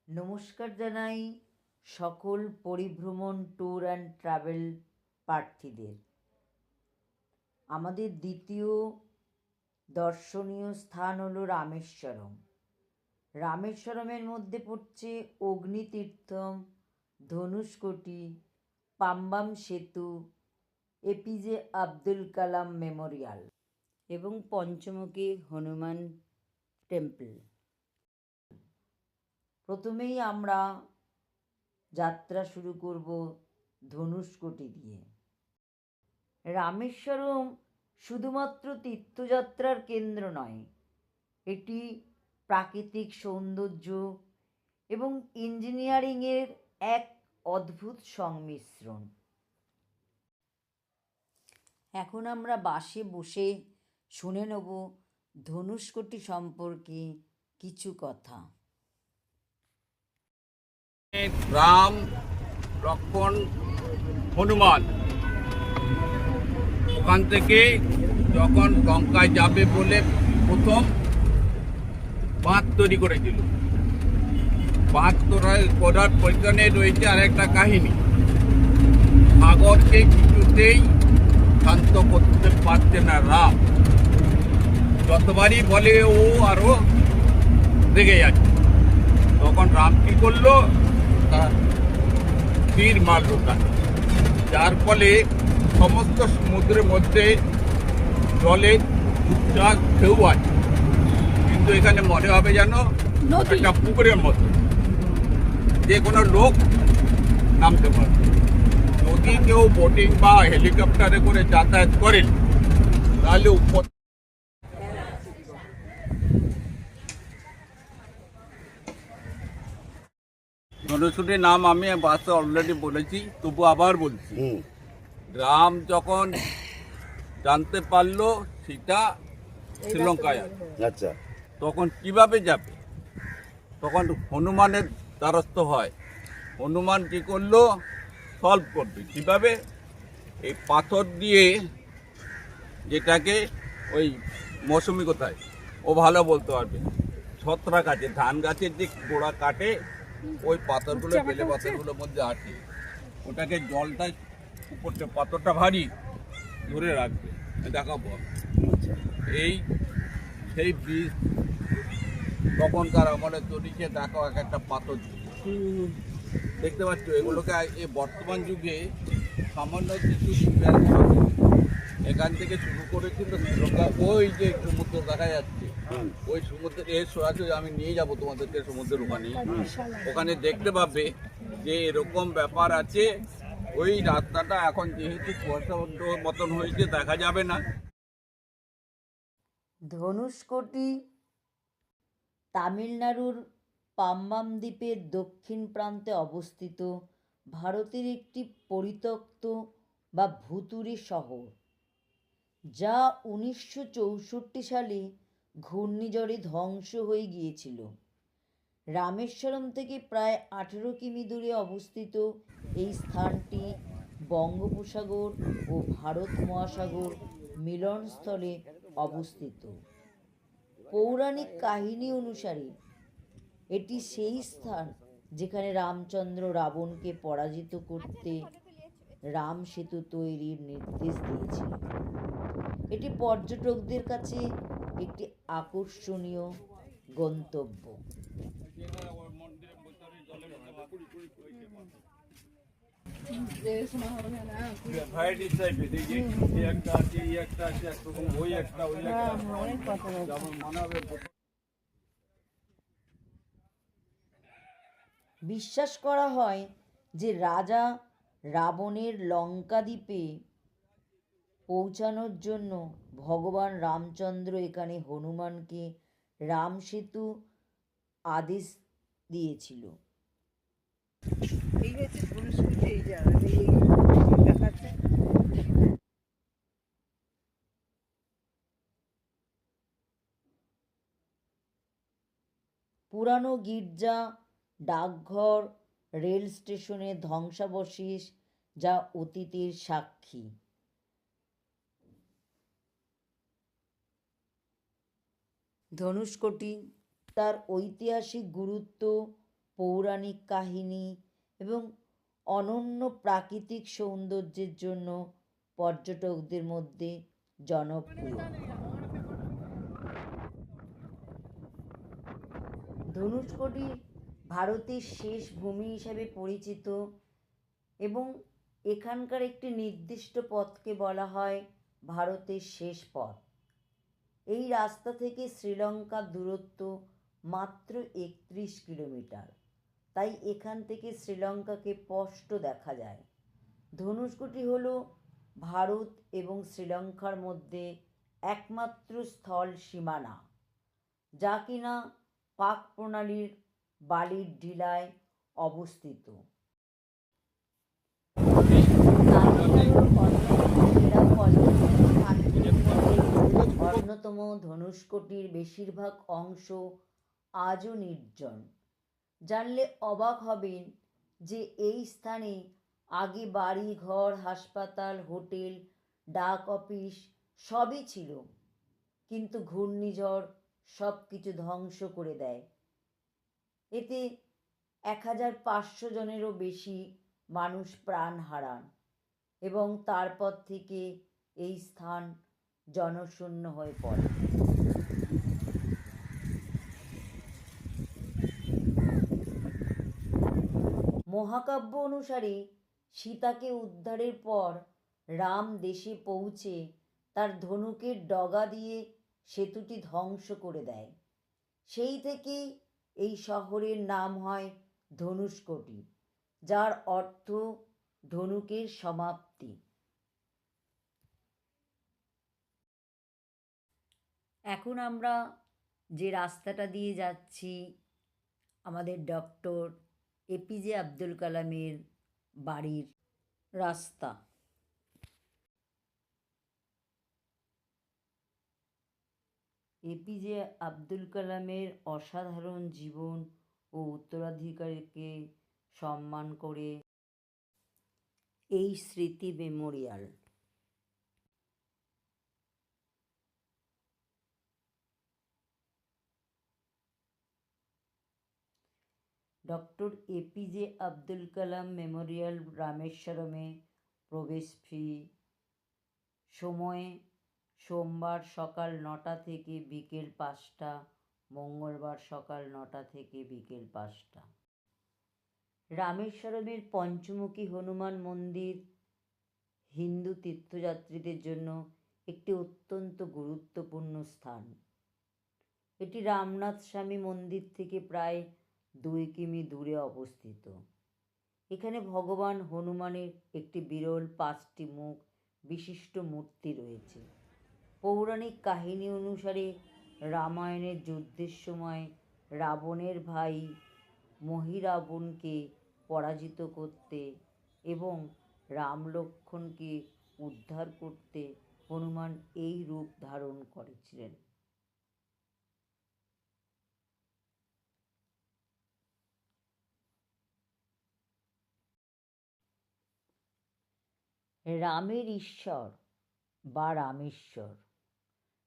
নমস্কার জানাই সকল পরিভ্রমণ ট্যুর অ্যান্ড ট্রাভেল প্রার্থীদের। আমাদের দ্বিতীয় দর্শনীয় স্থান হলো রামেশ্বরম। রামেশ্বরমের মধ্যে পড়ছে অগ্নিতীর্থম, ধনুষ্কোটি, পাম্বাম সেতু, এপিজে আব্দুল কালাম মেমোরিয়াল এবং পঞ্চমুখী হনুমান টেম্পল। প্রথমেই আমরা যাত্রা শুরু করব ধনুষ্কোটি দিয়ে। রামেশ্বরম শুধুমাত্র তীর্থযাত্রার কেন্দ্র নয়, এটি প্রাকৃতিক সৌন্দর্য এবং ইঞ্জিনিয়ারিংয়ের এক অদ্ভুত সংমিশ্রণ। এখন আমরা বাসে বসে শুনে নেব ধনুষ্কোটি সম্পর্কে কিছু কথা। রাম, লক্ষ্মণ, হনুমান ওখান থেকে যখন লঙ্কায় যাবে বলে প্রথম বাঁধ তৈরি করেছিল। বাঁধ করার পেছনে রয়েছে আরেকটা কাহিনী। সাগরকে কিছুতেই শান্ত করতে পারছে না রাম, যতবারই বলে ও আরো রেগে যাচ্ছে। তখন রাম কি করলো, তার তীর মারলো তাকে, যার ফলে সমস্ত সমুদ্রের মধ্যে জলে টুকটাক ঢেউ আছে, কিন্তু এখানে মনে হবে যেন একটা পুকুরের মতো, যে কোনো লোক নামতে পারবে। যদি কেউ বোটিং বা হেলিকপ্টারে করে যাতায়াত করেন তাহলে উপর ধনুষ্কোটির নাম আমি বাসে অলরেডি বলেছি, তবু আবার বলছি। রাম যখন জানতে পারলো সীতা শ্রীলঙ্কায় আছে, আচ্ছা, তখন কিভাবে যাবে? তখন হনুমানের দ্বারস্থ হয়। হনুমান কি করলো, সলভ করবে কিভাবে? এই পাথর দিয়ে, যেটাকে ওই মৌসুমি কোথায় ও ভালো বলতে পারবে, ছত্রা গাছে, ধান গাছের যে গোড়া কাটে, ওই পাথরগুলো বেলে পাথরগুলোর মধ্যে আছে, ওটাকে জলটা উপরটা পাথরটা ভারী ধরে রাখবে। দেখাবো এই সেই ব্রিজ তখনকার আমলে তৈরিকে দেখো, এক একটা পাথর দেখতে পাচ্ছ। এগুলোকে এই বর্তমান যুগে সামান্য কিছু এখান থেকে শুরু করেছিল শ্রীলঙ্কা। ওই যে সমুদ্র দেখা যাচ্ছে, ওই সমুদ্রের এর সরাসরি আমি নিয়ে যাব তোমাদেরকে সমুদ্রের ওখানে। ওখানে দেখতে পাবে যে এরকম ব্যাপার আছে। ওই রাস্তাটা এখন যেহেতু কুয়াশা মতন হয়েছে, দেখা যাবে না। ধনুষ্কোটি তামিলনাড়ুর পাম্বাম দ্বীপের দক্ষিণ প্রান্তে অবস্থিত ভারতের একটি পরিত্যক্ত বা ভুতুড়ে শহর, যা 1964 সালে ঘূর্ণিঝড়ে ধ্বংস হয়ে গিয়েছিল। রামেশ্বরম থেকে প্রায় 18 কিমি দূরে অবস্থিত এই স্থানটি বঙ্গোপসাগর ও ভারত মহাসাগর মিলনস্থলে অবস্থিত। পৌরাণিক কাহিনী অনুসারে এটি সেই স্থান যেখানে রামচন্দ্র রাবণকে পরাজিত করতে রাম সেতু তৈরির নির্দেশ দিয়েছিল। এটি পর্যটকদের কাছে একটি আকর্ষণীয় গন্তব্য। বিশ্বাস করা হয় যে রাজা রাবণের লঙ্কা দ্বীপে পৌঁছানোর জন্য ভগবান রামচন্দ্র এখানে হনুমানকে রাম সেতু আদেশ দিয়েছিল। পুরানো গির্জা, ডাকঘর, রেল স্টেশনের ধ্বংসাবশেষ যা অতীতের সাক্ষী। ধনুষ্কোটি তার ঐতিহাসিক গুরুত্ব পৌরাণিক কাহিনী এবং অনন্য প্রাকৃতিক সৌন্দর্যের জন্য পর্যটকদের মধ্যে জনপ্রিয়। ধনুষ্কটি ভারতের শেষ ভূমি হিসাবে পরিচিত এবং এখানকার একটি নির্দিষ্ট পথকে বলা হয় ভারতের শেষ পথ। এই রাস্তা থেকে শ্রীলঙ্কার দূরত্ব মাত্র 31 কিলোমিটার, তাই এখান থেকে শ্রীলঙ্কাকে স্পষ্ট দেখা যায়। ধনুষ্কটি হল ভারত এবং শ্রীলঙ্কার মধ্যে একমাত্র স্থল সীমানা, যা কিনা পাক প্রণালীর বালির টিলায় অবস্থিত। অন্যতম ধনুষ্কটির বেশিরভাগ অংশ আজও নির্জন। জানলে অবাক হবেন যে এই স্থানে আগে বাড়ি ঘর, হাসপাতাল, হোটেল, ডাক অফিস সবই ছিল, কিন্তু ঘূর্ণিঝড় সব কিছু ধ্বংস করে দেয়। এতে 1500 জনেরও বেশি মানুষ প্রাণ হারান এবং তারপর থেকে এই স্থান জনশূন্য হয়ে পড়ে। মহাকাব্য অনুসারে সীতাকে উদ্ধারের পর রাম দেশে পৌঁছে তার ধনুকের ডগা দিয়ে সেতুটি ধ্বংস করে দেয়। সেই থেকেই এই শহরের নাম হয় ধনুষ্কটি, যার অর্থ ধনুকের সমাপ্তি। এখন আমরা যে রাস্তাটা দিয়ে যাচ্ছি আমাদের ডক্টর এপিজে আব্দুল কালামের বাড়ির রাস্তা। এপিজে আব্দুল কালামের অসাধারণ জীবন ও উত্তরাধিকারীকে সম্মান করে এই স্মৃতি Memorial. Doctor APJ Abdul Kalam Memorial রামেশ্বরমে প্রবেশ ফ্রি। সময় সোমবার সকাল 9টা থেকে বিকেল 5টা, মঙ্গলবার সকাল 9টা থেকে বিকেল 5টা। রামেশ্বরমের পঞ্চমুখী হনুমান মন্দির হিন্দু তীর্থযাত্রীদের জন্য একটি অত্যন্ত গুরুত্বপূর্ণ স্থান। এটি রামনাথ স্বামী মন্দির থেকে প্রায় 2 কিমি দূরে অবস্থিত। এখানে ভগবান হনুমানের একটি বিরল 5টি মুখ বিশিষ্ট মূর্তি রয়েছে। পৌরাণিক কাহিনী অনুসারে রামায়ণের যুদ্ধের সময় রাবণের ভাই মহিরাবণকে পরাজিত করতে এবং রাম লক্ষ্মণকে উদ্ধার করতে হনুমান এই রূপ ধারণ করেছিলেন। রামের ঈশ্বর বা রামেশ্বর,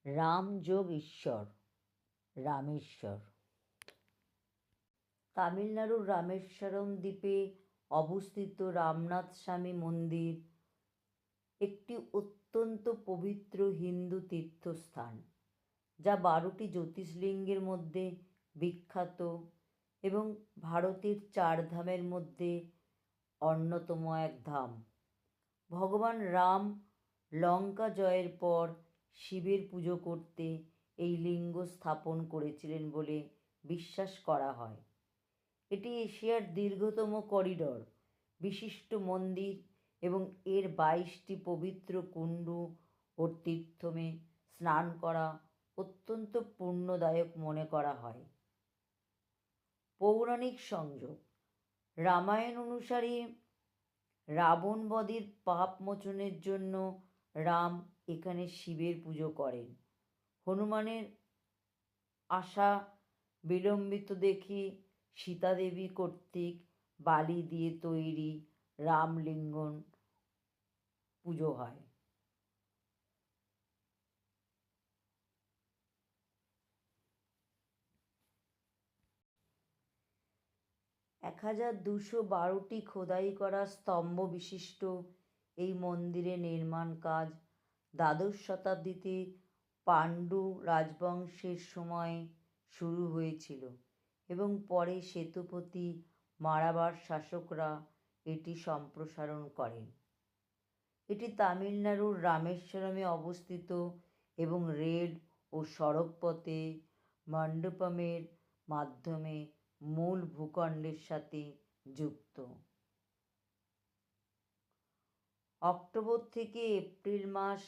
রাম যোগ ঈশ্বর, রামেশ্বর। তামিলনাড়ুর রামেশ্বরম দ্বীপে অবস্থিত রামনাথ স্বামী মন্দির একটি অত্যন্ত পবিত্র হিন্দু তীর্থস্থান, যা 12টি জ্যোতির্লিঙ্গের মধ্যে বিখ্যাত এবং ভারতের 4 ধামের মধ্যে অন্যতম এক ধাম। ভগবান রাম লঙ্কা জয়ের পর শিবের পুজো করতে এই লিঙ্গ স্থাপন করেছিলেন বলে বিশ্বাস করা হয়। এটি এশিয়ার দীর্ঘতম করিডর বিশিষ্ট মন্দির এবং এর 22টি পবিত্র কুণ্ড ও তীর্থমে স্নান করা অত্যন্ত পুণ্যদায়ক মনে করা হয়। পৌরাণিক সংযোগ: রামায়ণ অনুসারে রাবণ বধের পাপ মোচনের জন্য রাম এখানে শিবের পুজো করেন। হনুমানের আসা বিলম্বিত দেখে সীতাদেবী কর্তৃক বালি দিয়ে তৈরি রামলিঙ্গ পুজো হয়। 1212টি খোদাই করা স্তম্ভ বিশিষ্ট এই মন্দিরের নির্মাণ কাজ দ্বাদশ শতাব্দীতে পাণ্ডু রাজবংশের সময় শুরু হয়েছিল এবং পরে সেতুপতি মারাবার শাসকরা এটি সম্প্রসারণ করেন। এটি তামিলনাড়ুর রামেশ্বরমে অবস্থিত এবং রেল ও সড়কপথে মণ্ডপমের মাধ্যমে মূল ভূখণ্ডের সাথে যুক্ত। অক্টোবর থেকে এপ্রিল মাস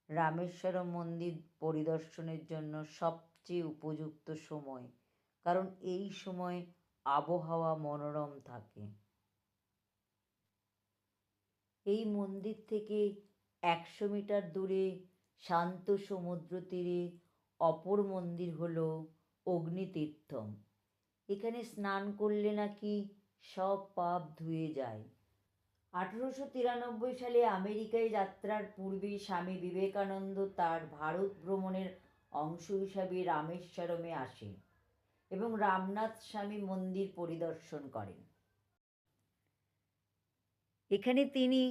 রামেশ্বরম মন্দির পরিদর্শনের জন্য সবচেয়ে উপযুক্ত সময়, কারণ এই সময় আবহাওয়া মনোরম থাকে। এই মন্দির থেকে 100 মিটার দূরে শান্ত সমুদ্র তীরে অপর মন্দির হল অগ্নিতীর্থম। এখানে স্নান করলে নাকি সব পাপ ধুয়ে যায়। 1893 সালে আমেরিকায় যাত্রার পূর্বে স্বামী বিবেকানন্দ তার ভারত ভ্রমণের অংশ হিসাবে রামেশ্বরমে আসেন এবং রামনাথ স্বামী মন্দির পরিদর্শন করেন। এখানে তিনি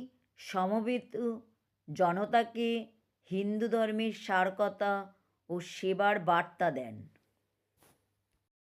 সমবেত জনতাকে হিন্দু ধর্মের সারকথা ও সেবার বার্তা দেন।